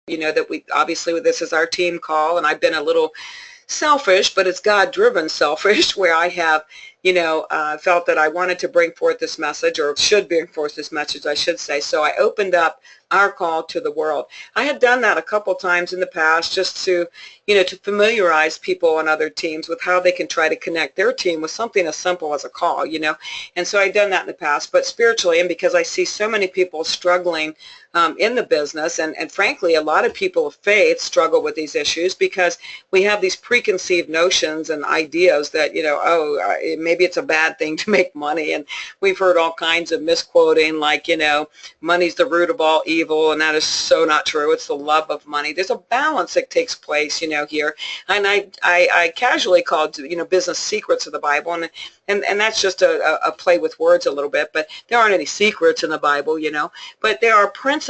You know that we obviously this is our team call, and I've been a little selfish, but it's God-driven selfish, where I have, felt that I wanted to bring forth this message, or should bring forth this message, I should say. So I opened up our call to the world. I had done that a couple times in the past, just to, to familiarize people on other teams with how they can try to connect their team with something as simple as a call, And so I'd done that in the past, but spiritually, and because I see so many people struggling in the business, and frankly, a lot of people of faith struggle with these issues because we have these preconceived notions and ideas that, maybe it's a bad thing to make money, and we've heard all kinds of misquoting like, money's the root of all evil, and that is so not true. It's the love of money. There's a balance that takes place, here, and I casually called, business secrets of the Bible, and that's just a play with words a little bit, but there aren't any secrets in the Bible, but there are principles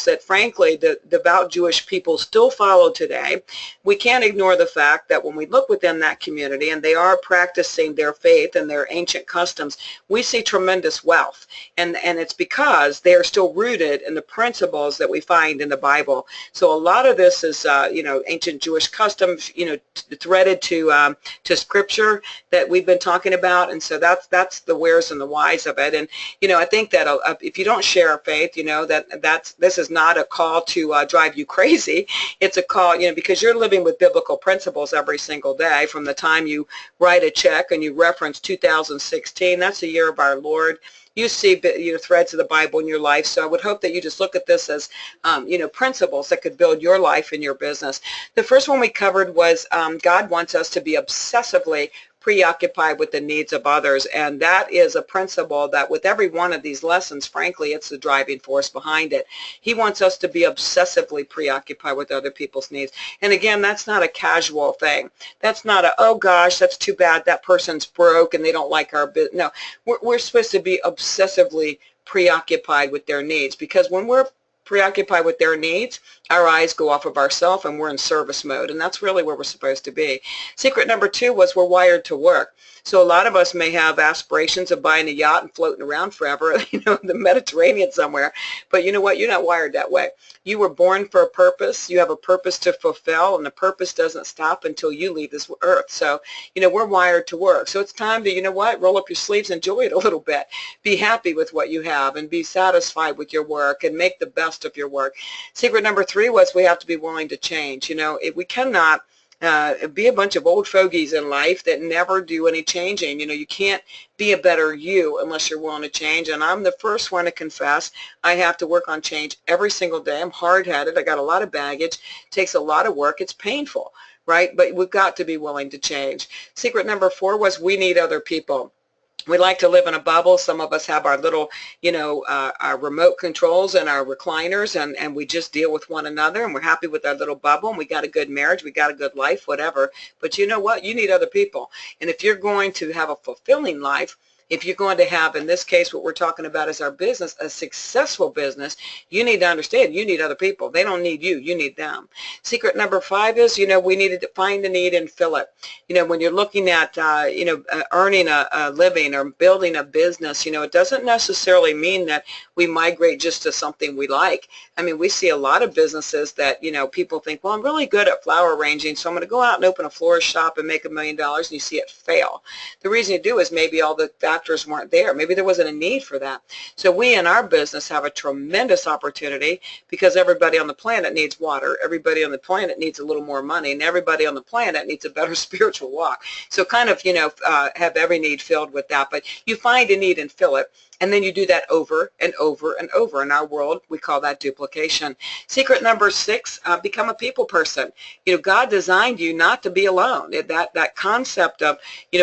that, frankly, the devout Jewish people still follow today. We can't ignore the fact that when we look within that community and they are practicing their faith and their ancient customs, we see tremendous wealth, and it's because they are still rooted in the principles that we find in the Bible. So a lot of this is, ancient Jewish customs, threaded to Scripture that we've been talking about, and so that's the wheres and the whys of it. And I think that if you don't share faith, this is not a call to drive you crazy. It's a call, because you're living with biblical principles every single day. From the time you write a check and you reference 2016, that's the year of our Lord. You see, threads of the Bible in your life. So I would hope that you just look at this as, principles that could build your life and your business. The first one we covered was God wants us to be obsessively preoccupied with the needs of others, and that is a principle that with every one of these lessons, frankly, it's the driving force behind it. He wants us to be obsessively preoccupied with other people's needs, and again, that's not a casual thing. That's not a, oh gosh, that's too bad, that person's broke and they don't like our business. No, we're supposed to be obsessively preoccupied with their needs, because when we're preoccupied with their needs, our eyes go off of ourselves and we're in service mode, and that's really where we're supposed to be. Secret number 2 was we're wired to work. So a lot of us may have aspirations of buying a yacht and floating around forever, in the Mediterranean somewhere, but you know what? You're not wired that way. You were born for a purpose. You have a purpose to fulfill, and the purpose doesn't stop until you leave this earth. So, we're wired to work. So it's time to, roll up your sleeves, enjoy it a little bit. Be happy with what you have and be satisfied with your work and make the best of your work. Secret number 3 was we have to be willing to change. We cannot be a bunch of old fogies in life that never do any changing. You can't be a better you unless you're willing to change, and I'm the first one to confess I have to work on change every single day. I'm hard-headed. I got a lot of baggage. It takes a lot of work. It's painful, right? But we've got to be willing to change. Secret number 4 was we need other people. We like to live in a bubble. Some of us have our little, our remote controls and our recliners, and we just deal with one another, and we're happy with our little bubble, and we got a good marriage, we got a good life, whatever. But you know what? You need other people. And if you're going to have a fulfilling life, if you're going to have, in this case, what we're talking about is our business, a successful business, you need to understand you need other people. They don't need you. You need them. Secret number 5 is, we need to find the need and fill it. When you're looking at, earning a living or building a business, it doesn't necessarily mean that we migrate just to something we like. I mean, we see a lot of businesses that, people think, well, I'm really good at flower arranging, so I'm going to go out and open a florist shop and make $1 million, and you see it fail. The reason you do is maybe all the factors weren't there. Maybe there wasn't a need for that. So we in our business have a tremendous opportunity because everybody on the planet needs water. Everybody on the planet needs a little more money, and everybody on the planet needs a better spiritual walk. So kind of, have every need filled with that. But you find a need and fill it. And then you do that over and over and over. In our world, we call that duplication. Secret number 6, become a people person. God designed you not to be alone. That concept of,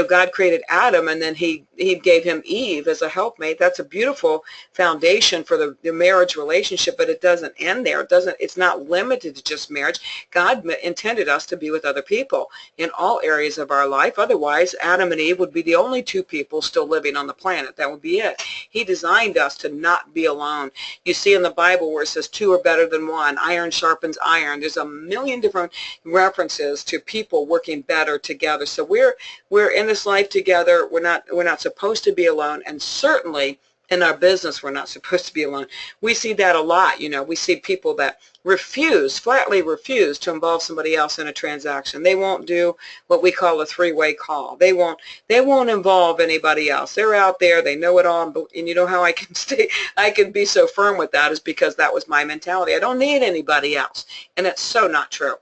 God created Adam, and then he gave him Eve as a helpmate. That's a beautiful foundation for the marriage relationship, but it doesn't end there. It's not limited to just marriage. God intended us to be with other people in all areas of our life. Otherwise, Adam and Eve would be the only 2 people still living on the planet. That would be it. He designed us to not be alone. You see in the Bible where it says 2 are better than 1. Iron sharpens iron. There's a million different references to people working better together. So we're in this life together. We're not supposed to be alone, and certainly In our business, we're not supposed to be alone. We see that a lot. We see people that flatly refuse to involve somebody else in a transaction. They won't do what we call a three-way call. They won't involve anybody else. They're out there, they know it all, and you know how I can be so firm with that is because that was my mentality. I don't need anybody else. And it's so not true.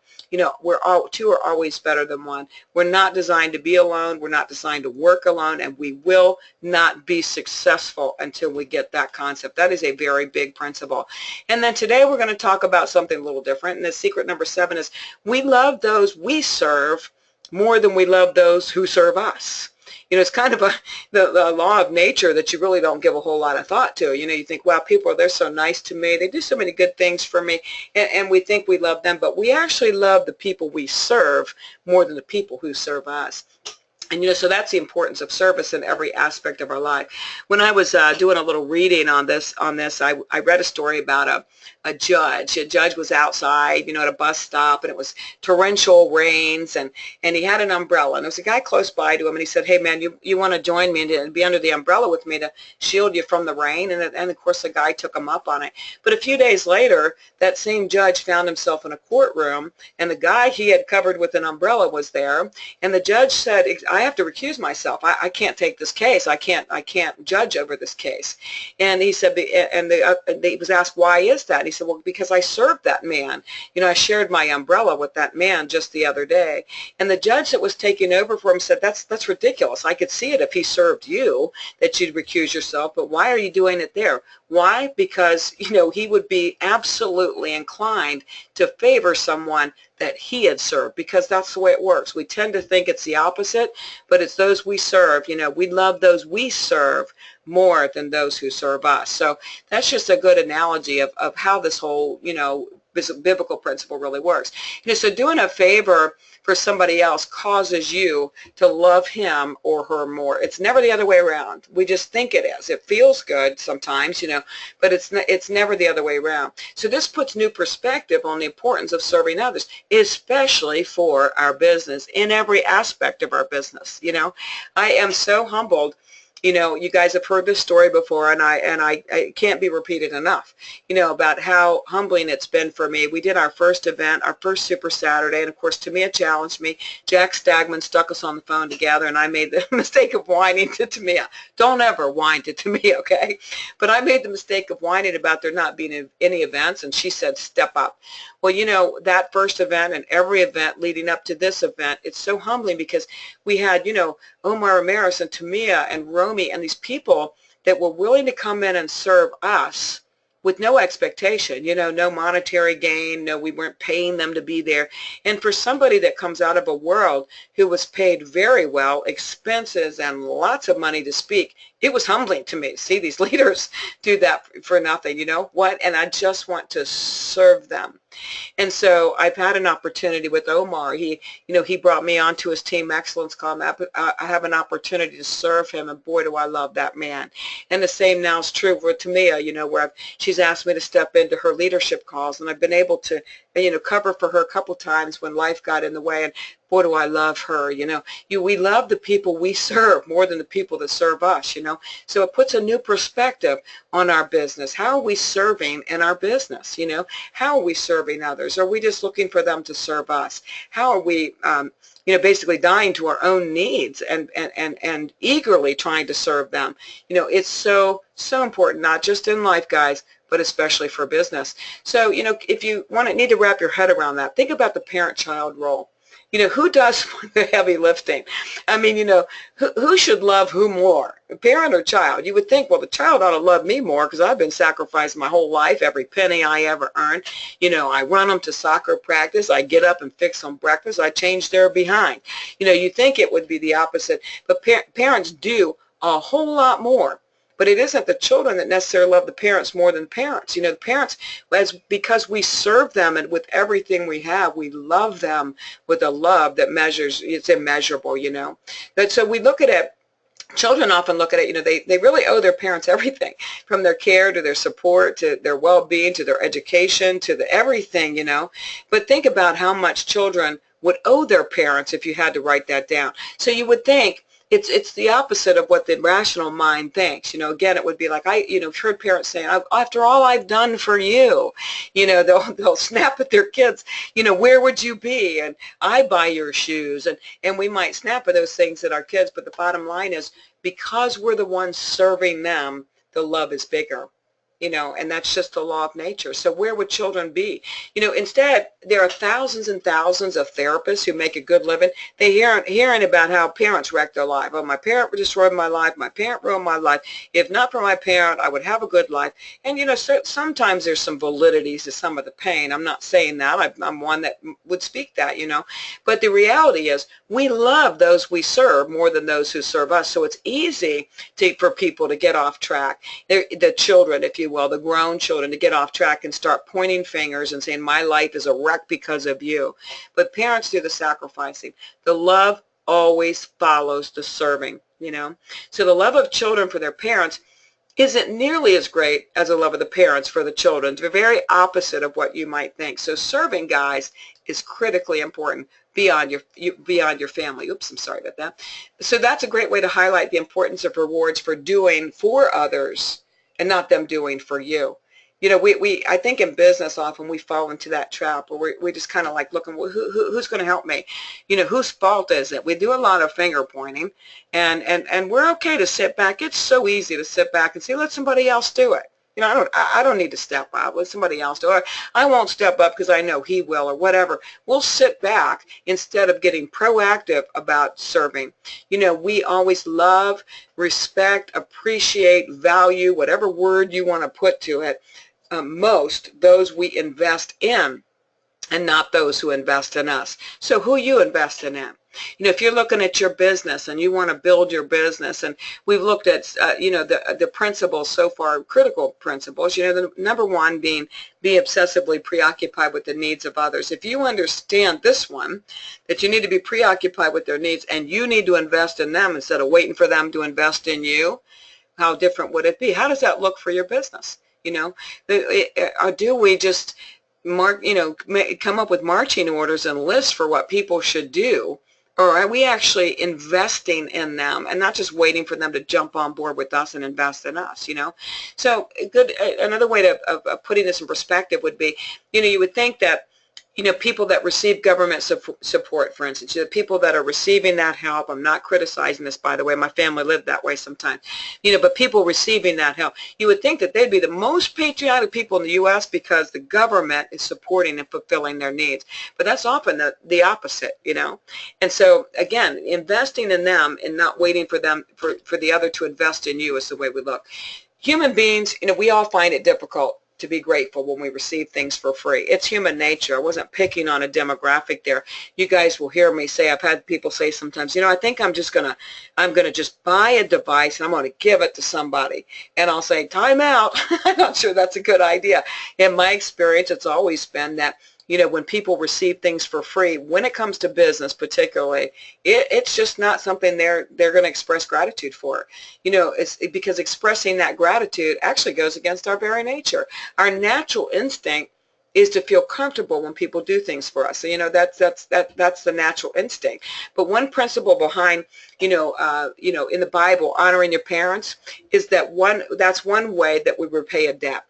Two are always better than one. We're not designed to be alone. We're not designed to work alone, and we will not be successful until we get that concept. That is a very big principle. And then today we're going to talk about something a little different, and the secret number 7 is we love those we serve more than we love those who serve us. It's kind of the law of nature that you really don't give a whole lot of thought to. You think, wow, they're so nice to me. They do so many good things for me, and we think we love them, but we actually love the people we serve more than the people who serve us. And so that's the importance of service in every aspect of our life. When I was doing a little reading on this, I read a story about a judge. A judge was outside, at a bus stop, and it was torrential rains, and he had an umbrella. And there was a guy close by to him, and he said, "Hey, man, you want to join me and be under the umbrella with me to shield you from the rain?" And of course, the guy took him up on it. But a few days later, that same judge found himself in a courtroom, and the guy he had covered with an umbrella was there, and the judge said, "I have to recuse myself. I can't take this case. I can't judge over this case." And he said, he was asked, "Why is that?" And he said, "Well, because I served that man. I shared my umbrella with that man just the other day." And the judge that was taking over for him said, that's ridiculous. I could see it if he served you, that you'd recuse yourself, but why are you doing it there? Why? Because, he would be absolutely inclined to favor someone that he had served, because that's the way it works. We tend to think it's the opposite, but it's those we serve. We love those we serve more than those who serve us. So that's just a good analogy of how this whole, biblical principle really works. So doing a favor for somebody else causes you to love him or her more. It's never the other way around. We just think it is. It feels good sometimes, but it's never the other way around. So this puts new perspective on the importance of serving others, especially for our business, in every aspect of our business. I am so humbled. You guys have heard this story before, and I can't be repeated enough, about how humbling it's been for me. We did our first event, our first Super Saturday, and of course, Tamia challenged me. Jack Stagman stuck us on the phone together, and I made the mistake of whining to Tamia. Don't ever whine to Tamia, okay? But I made the mistake of whining about there not being any events, and she said, "Step up." Well, that first event and every event leading up to this event, it's so humbling because we had, Omar Ramirez and Tamia and Romy and these people that were willing to come in and serve us with no expectation, no monetary gain, no, we weren't paying them to be there. And for somebody that comes out of a world who was paid very well, expenses and lots of money to speak, it was humbling to me to see these leaders do that for nothing, and I just want to serve them. And so I've had an opportunity with Omar. He brought me onto his Team Excellence Club. I have an opportunity to serve him, and boy, do I love that man. And the same now is true for Tamia, where she's asked me to step into her leadership calls, and I've been able to, cover for her a couple times when life got in the way, and boy, do I love her. We love the people we serve more than the people that serve us, So it puts a new perspective on our business. How are we serving in our business, How are we serving others? Are we just looking for them to serve us? How are we, basically dying to our own needs and eagerly trying to serve them? It's so important, not just in life, guys, but especially for business. So, if you need to wrap your head around that, think about the parent-child role. Who does the heavy lifting? I mean, who should love who more, parent or child? You would think, well, the child ought to love me more because I've been sacrificing my whole life, every penny I ever earned. I run them to soccer practice. I get up and fix them breakfast. I change their behind. You think it would be the opposite, but parents do a whole lot more. But it isn't the children that necessarily love the parents more than parents. The parents, because we serve them and with everything we have, we love them with a love that it's immeasurable, So we look at it, children often look at it, they really owe their parents everything, from their care to their support to their well-being to their education to everything, But think about how much children would owe their parents if you had to write that down. So you would think, it's the opposite of what the rational mind thinks. Again, it would be like, I've heard parents saying, after all I've done for you, they'll snap at their kids, where would you be? And I buy your shoes. And we might snap at those things at our kids, but the bottom line is, because we're the ones serving them, the love is bigger. And that's just the law of nature. So where would children be? Instead, there are thousands and thousands of therapists who make a good living. They hearing about how parents wreck their life. Oh, my parent destroyed my life. My parent ruined my life. If not for my parent, I would have a good life. And, sometimes there's some validities to some of the pain. I'm not saying that. I'm one that would speak that, But the reality is, we love those we serve more than those who serve us. So it's easy for people to get off track. The children, if you will, the grown children, to get off track and start pointing fingers and saying, my life is a wreck because of you. But parents do the sacrificing. The love always follows the serving, So the love of children for their parents isn't nearly as great as the love of the parents for the children. It's the very opposite of what you might think. So serving, guys, is critically important beyond your family. Oops, I'm sorry about that. So that's a great way to highlight the importance of rewards for doing for others and not them doing for you. I think in business often we fall into that trap where we just kind of like looking, well, who's going to help me? Whose fault is it? We do a lot of finger pointing, and we're okay to sit back. It's so easy to sit back and say, let somebody else do it. I don't need to step up. Let somebody else do it. I won't step up because I know he will, or whatever. We'll sit back instead of getting proactive about serving. We always love, respect, appreciate, value, whatever word you want to put to it, most those we invest in, and not those who invest in us. So who you investing in? If you're looking at your business and you want to build your business, and we've looked at, the principles so far, critical principles, the number one being be obsessively preoccupied with the needs of others. If you understand this one, that you need to be preoccupied with their needs and you need to invest in them instead of waiting for them to invest in you, how different would it be? How does that look for your business? Or do we just come up with marching orders and lists for what people should do? Or are we actually investing in them and not just waiting for them to jump on board with us and invest in us, So another way of putting this in perspective would be, you would think that, people that receive government support, for instance, people that are receiving that help. I'm not criticizing this, by the way. My family lived that way sometimes. But people receiving that help, you would think that they'd be the most patriotic people in the U.S. because the government is supporting and fulfilling their needs. But that's often the opposite, And so, again, investing in them and not waiting for them, for the other to invest in you is the way we look. Human beings, we all find it difficult to be grateful when we receive things for free. It's human nature. I wasn't picking on a demographic there. You guys will hear me say, I've had people say sometimes, I think I'm going to just buy a device and I'm going to give it to somebody. And I'll say, time out. I'm not sure that's a good idea. In my experience, it's always been that, when people receive things for free, when it comes to business particularly, it's just not something they're going to express gratitude for. It's because expressing that gratitude actually goes against our very nature. Our natural instinct is to feel comfortable when people do things for us. So, that's the natural instinct. But one principle behind, in the Bible, honoring your parents is that's one way that we repay a debt.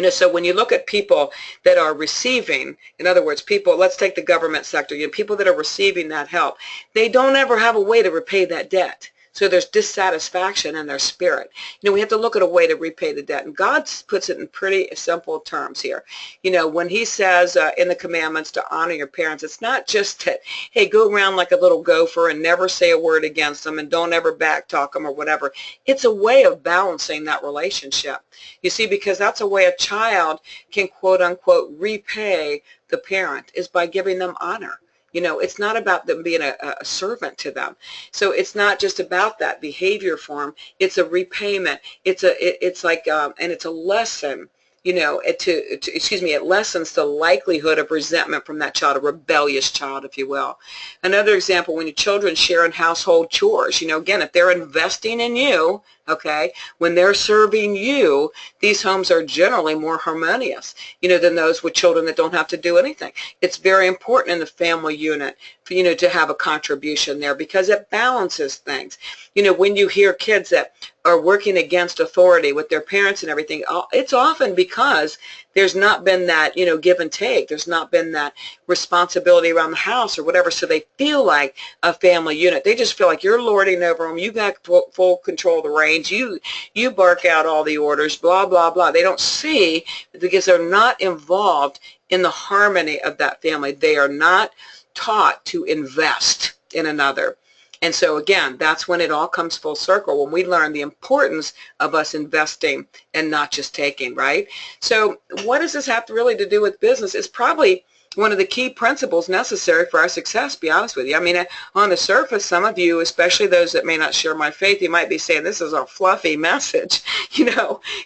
So when you look at people that are receiving, in other words, people, let's take the government sector, people that are receiving that help, they don't ever have a way to repay that debt. So there's dissatisfaction in their spirit. We have to look at a way to repay the debt. And God puts it in pretty simple terms here. When he says in the commandments to honor your parents, it's not just that, hey, go around like a little gopher and never say a word against them and don't ever backtalk them or whatever. It's a way of balancing that relationship. You see, because that's a way a child can, quote unquote, repay the parent, is by giving them honor. It's not about them being a servant to them. So it's not just about that behavior form. It's a repayment. It's a lesson it lessens the likelihood of resentment from that child, a rebellious child, if you will. Another example, when your children share in household chores, again, if they're investing in you, okay, when they're serving you, these homes are generally more harmonious, than those with children that don't have to do anything. It's very important in the family unit, to have a contribution there because it balances things. When you hear kids that are working against authority with their parents and everything, it's often because there's not been that, give and take. There's not been that responsibility around the house or whatever, so they feel like a family unit. They just feel like you're lording over them. You got full control of the reins. You bark out all the orders, blah, blah, blah. They don't see, because they're not involved in the harmony of that family. They are not taught to invest in another. And so again, that's when it all comes full circle, when we learn the importance of us investing and not just taking, right? So what does this have to really to do with business? It's probably one of the key principles necessary for our success, to be honest with you. I mean, on the surface, some of you, especially those that may not share my faith, you might be saying, this is a fluffy message,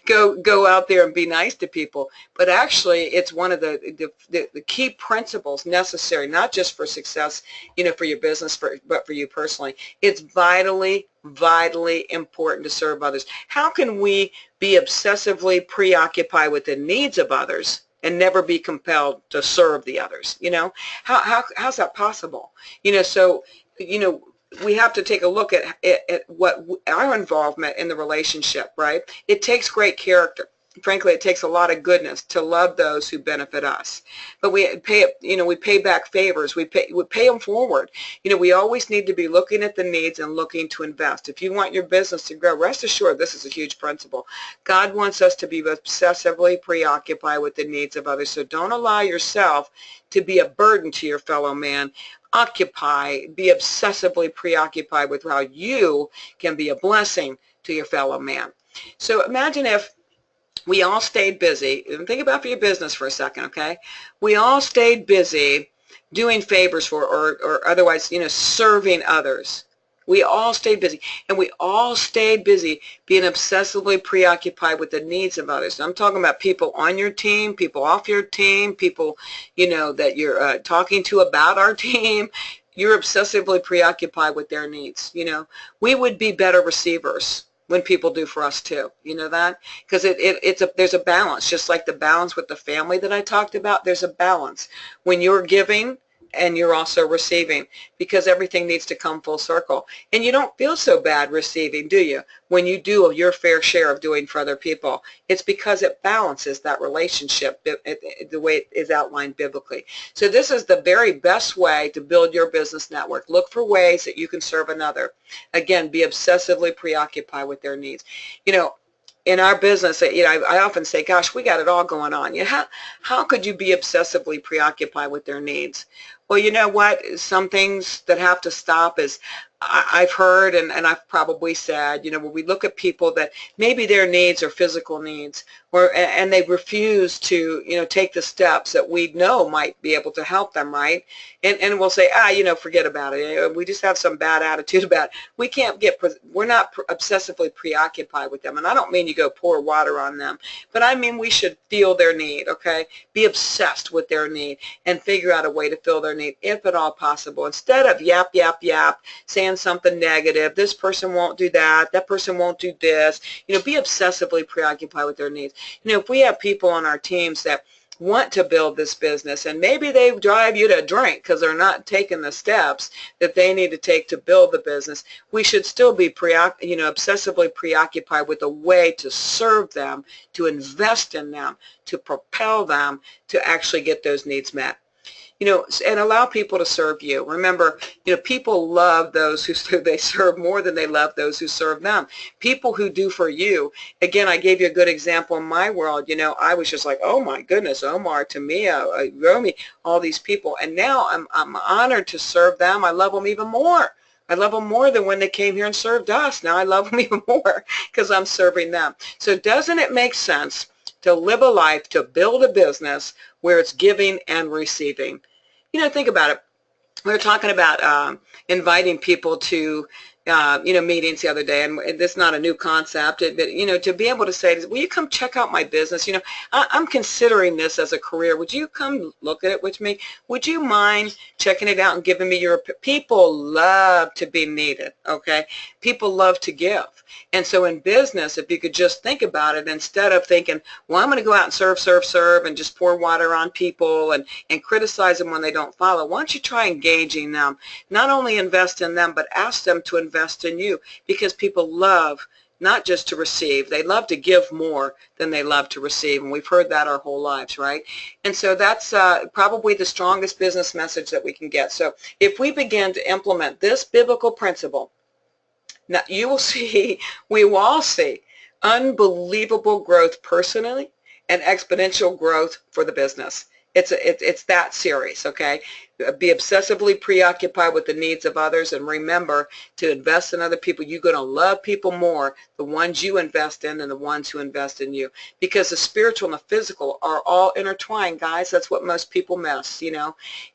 go out there and be nice to people. But actually, it's one of the key principles necessary, not just for success, for your business, but for you personally. It's vitally important to serve others. How can we be obsessively preoccupied with the needs of others and never be compelled to serve the others? How's that possible? So we have to take a look at what our involvement in the relationship, right? It takes great character. Frankly, it takes a lot of goodness to love those who benefit us. But we pay back favors. We pay them forward. We always need to be looking at the needs and looking to invest. If you want your business to grow, rest assured this is a huge principle. God wants us to be obsessively preoccupied with the needs of others. So don't allow yourself to be a burden to your fellow man. Be obsessively preoccupied with how you can be a blessing to your fellow man. So imagine if we all stayed busy, and think about for your business for a second, okay? We all stayed busy doing favors for, or otherwise, serving others. We all stayed busy, and we all stayed busy being obsessively preoccupied with the needs of others. I'm talking about people on your team, people off your team, people, that you're talking to about our team. You're obsessively preoccupied with their needs, We would be better receivers when people do for us too. You know that? Because there's a balance, just like the balance with the family that I talked about. There's a balance when you're giving and you're also receiving, because everything needs to come full circle. And you don't feel so bad receiving, do you, when you do your fair share of doing for other people? It's because it balances that relationship the way it is outlined biblically. So this is the very best way to build your business network. Look for ways that you can serve another. Again, be obsessively preoccupied with their needs. In our business, I often say, gosh, we got it all going on. How could you be obsessively preoccupied with their needs? Well, you know what? Some things that have to stop is I've heard and I've probably said, when we look at people that maybe their needs are physical needs, and they refuse to, take the steps that we know might be able to help them, right? And we'll say, forget about it. We just have some bad attitude about it. We're not obsessively preoccupied with them. And I don't mean you go pour water on them, but I mean we should feel their need, okay? Be obsessed with their need and figure out a way to fill their need, if at all possible. Instead of yap, saying something negative, this person won't do that person won't do this, be obsessively preoccupied with their needs. If we have people on our teams that want to build this business and maybe they drive you to drink because they're not taking the steps that they need to take to build the business, we should still be obsessively preoccupied with a way to serve them, to invest in them, to propel them to actually get those needs met. And allow people to serve you. Remember, people love those who they serve more than they love those who serve them. People who do for you. Again, I gave you a good example in my world. I was just like, oh my goodness, Omar, Tamia, Romy, all these people. And now I'm honored to serve them. I love them even more. I love them more than when they came here and served us. Now I love them even more because I'm serving them. So doesn't it make sense to live a life, to build a business where it's giving and receiving? Think about it. We're talking about inviting people to meetings the other day, and this is not a new concept, but, to be able to say, will you come check out my business? I'm considering this as a career. Would you come look at it with me? Would you mind checking it out and giving me your, people love to be needed, okay? People love to give. And so in business, if you could just think about it, instead of thinking, well, I'm going to go out and serve, and just pour water on people and criticize them when they don't follow, why don't you try engaging them? Not only invest in them, but ask them to invest in you, because people love not just to receive, they love to give more than they love to receive, and we've heard that our whole lives, right? And so that's probably the strongest business message that we can get. So if we begin to implement this biblical principle, now you will see, we will all see unbelievable growth personally and exponential growth for the business. It's that serious, okay? Be obsessively preoccupied with the needs of others, and remember to invest in other people. You're going to love people more, the ones you invest in than the ones who invest in you, because the spiritual and the physical are all intertwined, guys. That's what most people miss,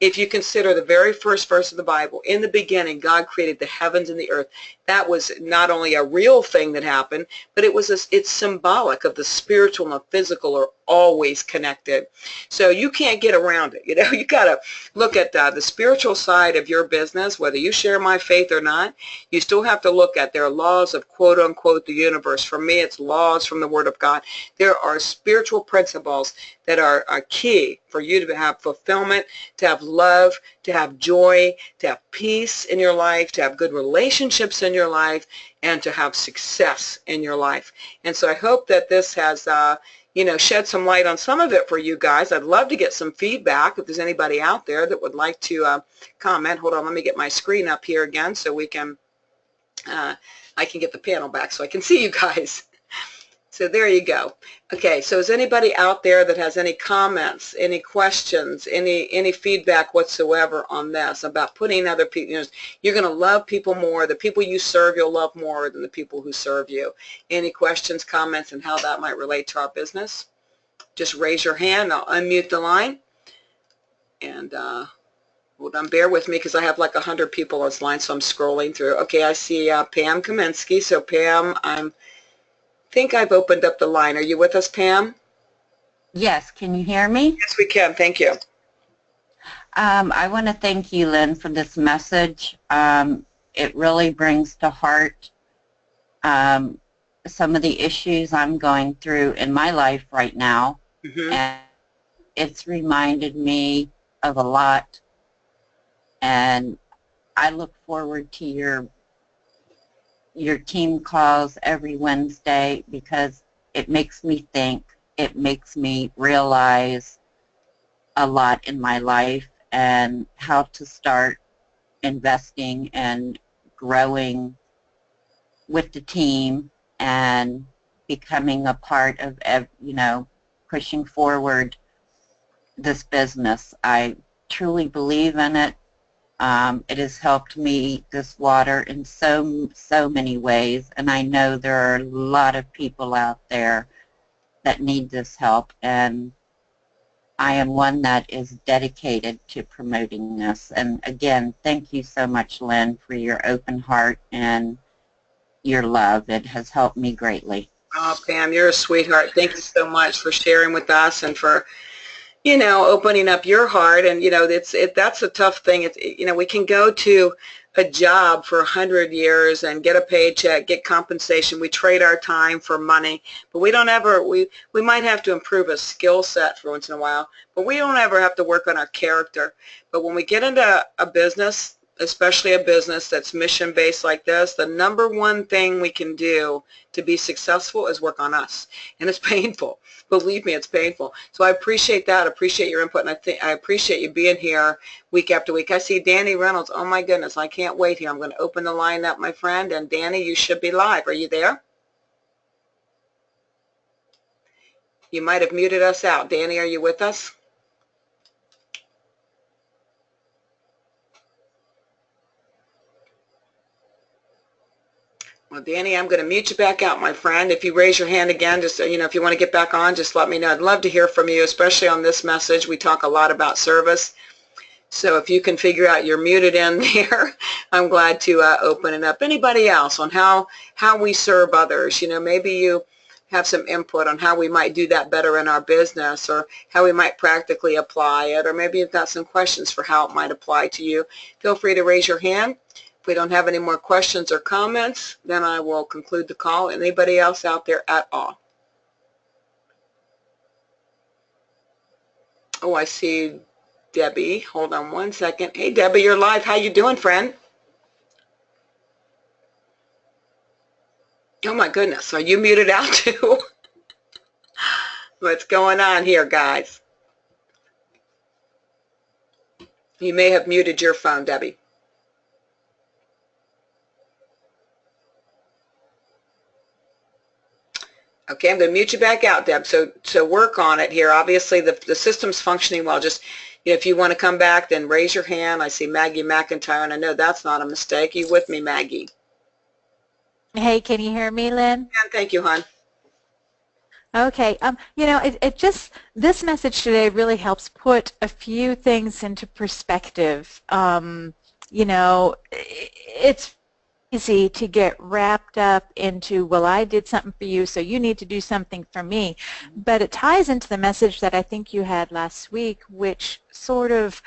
If you consider the very first verse of the Bible, in the beginning, God created the heavens and the earth. That was not only a real thing that happened, but it's symbolic of the spiritual and the physical are always connected. So you can't get around it. You got to look at the spiritual side of your business, whether you share my faith or not. You still have to look at their laws of quote unquote the universe. For me, it's laws from the Word of God. There are spiritual principles that are key for you to have fulfillment, to have love, to have joy, to have peace in your life, to have good relationships in your life, and to have success in your life. And so I hope that this has shed some light on some of it for you guys. I'd love to get some feedback if there's anybody out there that would like to comment. Hold on, let me get my screen up here again so we can, I can get the panel back so I can see you guys. So there you go. Okay, so is anybody out there that has any comments, any questions, any feedback whatsoever on this about putting other people, you're going to love people more. The people you serve, you'll love more than the people who serve you. Any questions, comments, and how that might relate to our business? Just raise your hand. I'll unmute the line. And hold on, bear with me because I have like 100 people on this line, so I'm scrolling through. Okay, I see Pam Kaminsky. So Pam, I think I've opened up the line. Are you with us, Pam? Yes, can you hear me? Yes, we can. Thank you. I want to thank you, Lynn, for this message. It really brings to heart some of the issues I'm going through in my life right now. Mm-hmm. And it's reminded me of a lot. And I look forward to your team calls every Wednesday because it makes me think, it makes me realize a lot in my life and how to start investing and growing with the team and becoming a part of, pushing forward this business. I truly believe in it. It has helped me, this water, in so many ways, and I know there are a lot of people out there that need this help, and I am one that is dedicated to promoting this. And again, thank you so much, Lynn, for your open heart and your love. It has helped me greatly. Oh, Pam, you're a sweetheart. Thank you so much for sharing with us and for opening up your heart. And, that's a tough thing. We can go to a job for 100 years and get a paycheck, get compensation. We trade our time for money, but we don't ever, we might have to improve a skill set for once in a while, but we don't ever have to work on our character. But when we get into a business, especially a business that's mission-based like this, the number one thing we can do to be successful is work on us. And it's painful. Believe me, it's painful. So I appreciate that. I appreciate your input, and I appreciate you being here week after week. I see Danny Reynolds. Oh, my goodness. I can't wait here. I'm going to open the line up, my friend. And, Danny, you should be live. Are you there? You might have muted us out. Danny, are you with us? Well, Danny, I'm going to mute you back out, my friend. If you raise your hand again, just, if you want to get back on, just let me know. I'd love to hear from you, especially on this message. We talk a lot about service. So if you can figure out you're muted in there, I'm glad to open it up. Anybody else on how we serve others? You know, maybe you have some input on how we might do that better in our business, or how we might practically apply it, or maybe you've got some questions for how it might apply to you. Feel free to raise your hand. If we don't have any more questions or comments, then I will conclude the call. Anybody else out there at all? Oh, I see Debbie. Hold on one second. Hey, Debbie, you're live. How you doing, friend? Oh, my goodness. Are you muted out, too? What's going on here, guys? You may have muted your phone, Debbie. Okay, I'm going to mute you back out, Deb. So work on it here. Obviously, the system's functioning well. Just, you know, if you want to come back, then raise your hand. I see Maggie McIntyre, and I know that's not a mistake. You with me, Maggie? Hey, can you hear me, Lynn? Yeah, thank you, hon. Okay, you know, this message today really helps put a few things into perspective. You know, it's easy to get wrapped up into, well, I did something for you, so you need to do something for me. But it ties into the message that I think you had last week, which sort of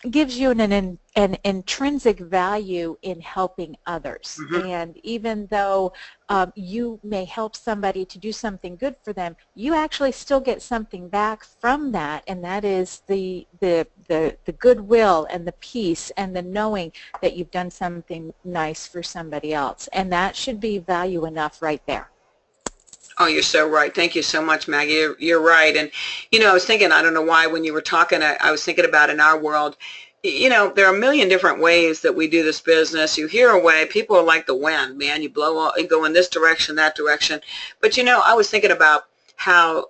gives you an intrinsic value in helping others. Mm-hmm. And even though you may help somebody to do something good for them, you actually still get something back from that, and that is the goodwill and the peace and the knowing that you've done something nice for somebody else. And that should be value enough right there. Oh, you're so right. Thank you so much, Maggie. You're right. And, you know, I was thinking, I don't know why, when you were talking, I was thinking about in our world, you know, there are a million different ways that we do this business. You hear a way, people are like the wind, man. You blow up and go in this direction, that direction. But, you know, I was thinking about how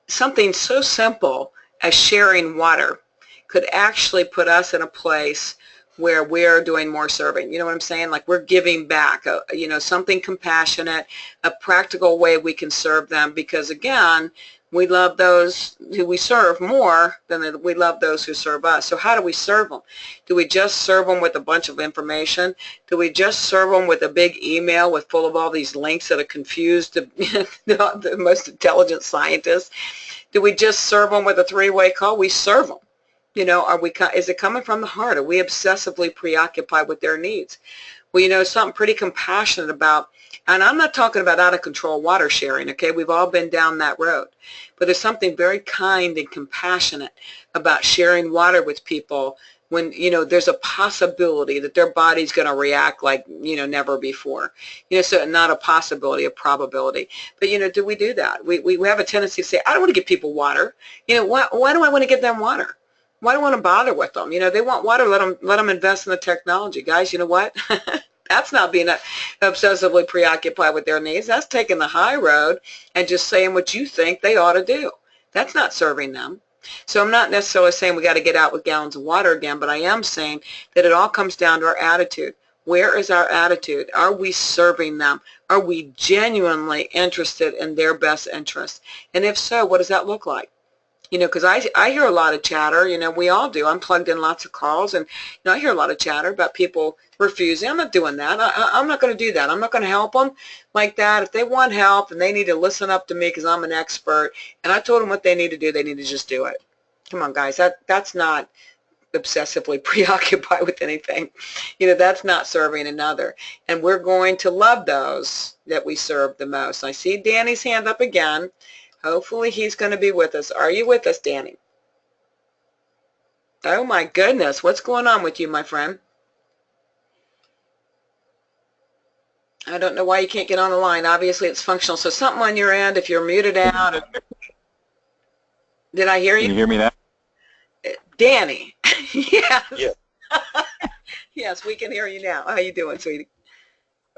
something so simple as sharing water could actually put us in a place where we're doing more serving. You know what I'm saying? Like we're giving back, you know, something compassionate, a practical way we can serve them, because again, we love those who we serve more than we love those who serve us. So how do we serve them? Do we just serve them with a bunch of information? Do we just serve them with a big email with full of all these links that are confused the most intelligent scientists? Do we just serve them with a three-way call? We serve them. You know, is it coming from the heart? Are we obsessively preoccupied with their needs? Well, you know, something pretty compassionate about, and I'm not talking about out of control water sharing, okay? We've all been down that road. But there's something very kind and compassionate about sharing water with people when, you know, there's a possibility that their body's going to react like, you know, never before. You know, so not a possibility, a probability. But, you know, do we do that? We have a tendency to say, I don't want to give people water. You know, why do I want to give them water? Why do I want to bother with them? You know, they want water, let them invest in the technology. Guys, you know what? That's not being obsessively preoccupied with their needs. That's taking the high road and just saying what you think they ought to do. That's not serving them. So I'm not necessarily saying we got to get out with gallons of water again, but I am saying that it all comes down to our attitude. Where is our attitude? Are we serving them? Are we genuinely interested in their best interest? And if so, what does that look like? You know, because I hear a lot of chatter, you know, we all do. I'm plugged in lots of calls, and, you know, I hear a lot of chatter about people refusing. I'm not doing that. I'm not going to do that. I'm not going to help them like that. If they want help and they need to listen up to me because I'm an expert, and I told them what they need to do, they need to just do it. Come on, guys. That's not obsessively preoccupied with anything. You know, that's not serving another. And we're going to love those that we serve the most. I see Danny's hand up again. Hopefully he's going to be with us. Are you with us, Danny? Oh my goodness, what's going on with you, my friend? I don't know why you can't get on the line. Obviously it's functional. So something on your end, if you're muted out. Did I hear you? Can you hear me now? Danny. Yes. Yes. Yes, we can hear you now. How you doing, sweetie?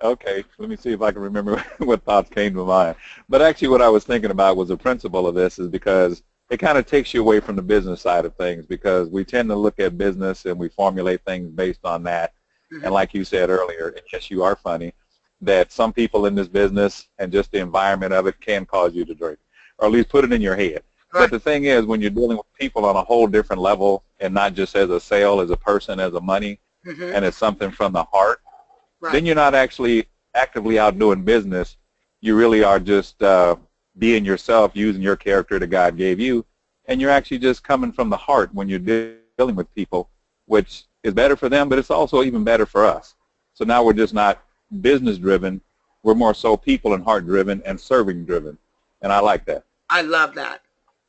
Okay, let me see if I can remember what thoughts came to mind. But actually what I was thinking about was the principle of this is because it kind of takes you away from the business side of things, because we tend to look at business and we formulate things based on that. Mm-hmm. And like you said earlier, and yes, you are funny, that some people in this business and just the environment of it can cause you to drink, or at least put it in your head. But the thing is, when you're dealing with people on a whole different level and not just as a sale, as a person, as a money, and it's something from the heart, then you're not actually actively out doing business. You really are just being yourself, using your character that God gave you, and you're actually just coming from the heart when you're dealing with people, which is better for them, but it's also even better for us. So now we're just not business-driven. We're more so people and heart-driven and serving-driven, and I like that. I love that.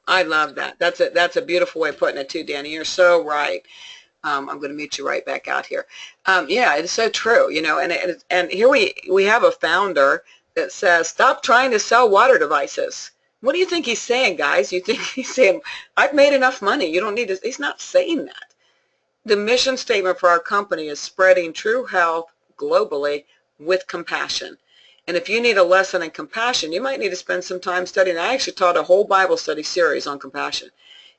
I love that. That's a beautiful way of putting it too, Danny. You're so right. I'm going to meet you right back out here. Yeah, it's so true, you know, and here we have a founder that says, stop trying to sell water devices. What do you think he's saying, guys? You think he's saying, I've made enough money. You don't need to. He's not saying that. The mission statement for our company is spreading true health globally with compassion. And if you need a lesson in compassion, you might need to spend some time studying. I actually taught a whole Bible study series on compassion.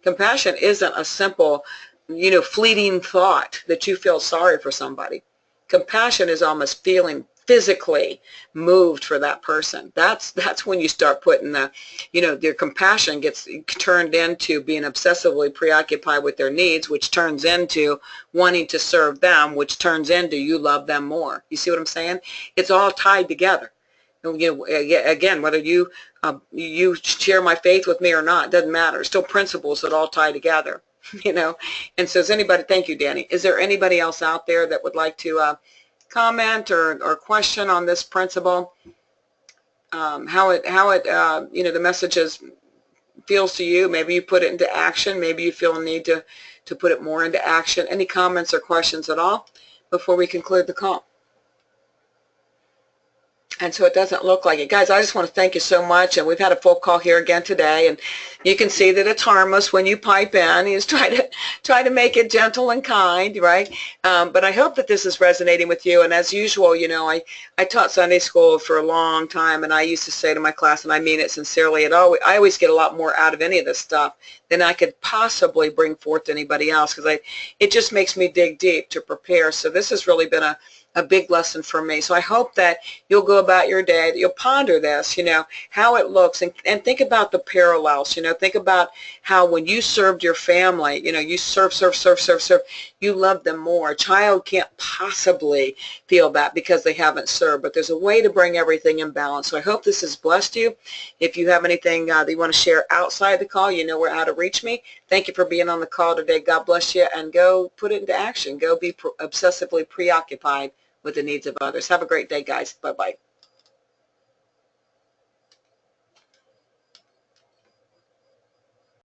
Compassion isn't a simple, you know, fleeting thought that you feel sorry for somebody. Compassion is almost feeling physically moved for that person. That's when you start putting the, you know, their compassion gets turned into being obsessively preoccupied with their needs, which turns into wanting to serve them, which turns into you love them more. You see what I'm saying? It's all tied together. You know, again, whether you share my faith with me or not, doesn't matter. It's still principles that all tie together, you know. And so is anybody, thank you, Danny. Is there anybody else out there that would like to comment or question on this principle? How it you know, the messages feels to you. Maybe you put it into action. Maybe you feel a need to put it more into action. Any comments or questions at all before we conclude the call? And so it doesn't look like it. Guys, I just want to thank you so much. And we've had a full call here again today. And you can see that it's harmless when you pipe in. You just try to make it gentle and kind, right? But I hope that this is resonating with you. And as usual, you know, I taught Sunday school for a long time. And I used to say to my class, and I mean it sincerely, I always get a lot more out of any of this stuff than I could possibly bring forth to anybody else, because it just makes me dig deep to prepare. So this has really been a big lesson for me. So I hope that you'll go about your day, that you'll ponder this, you know, how it looks, and think about the parallels, you know, think about how when you served your family, you know, you serve, you love them more. A child can't possibly feel that because they haven't served, but there's a way to bring everything in balance. So I hope this has blessed you. If you have anything that you want to share outside the call, you know where how to reach me. Thank you for being on the call today. God bless you, and go put it into action. Go be obsessively preoccupied with the needs of others. Have a great day, guys. Bye-bye.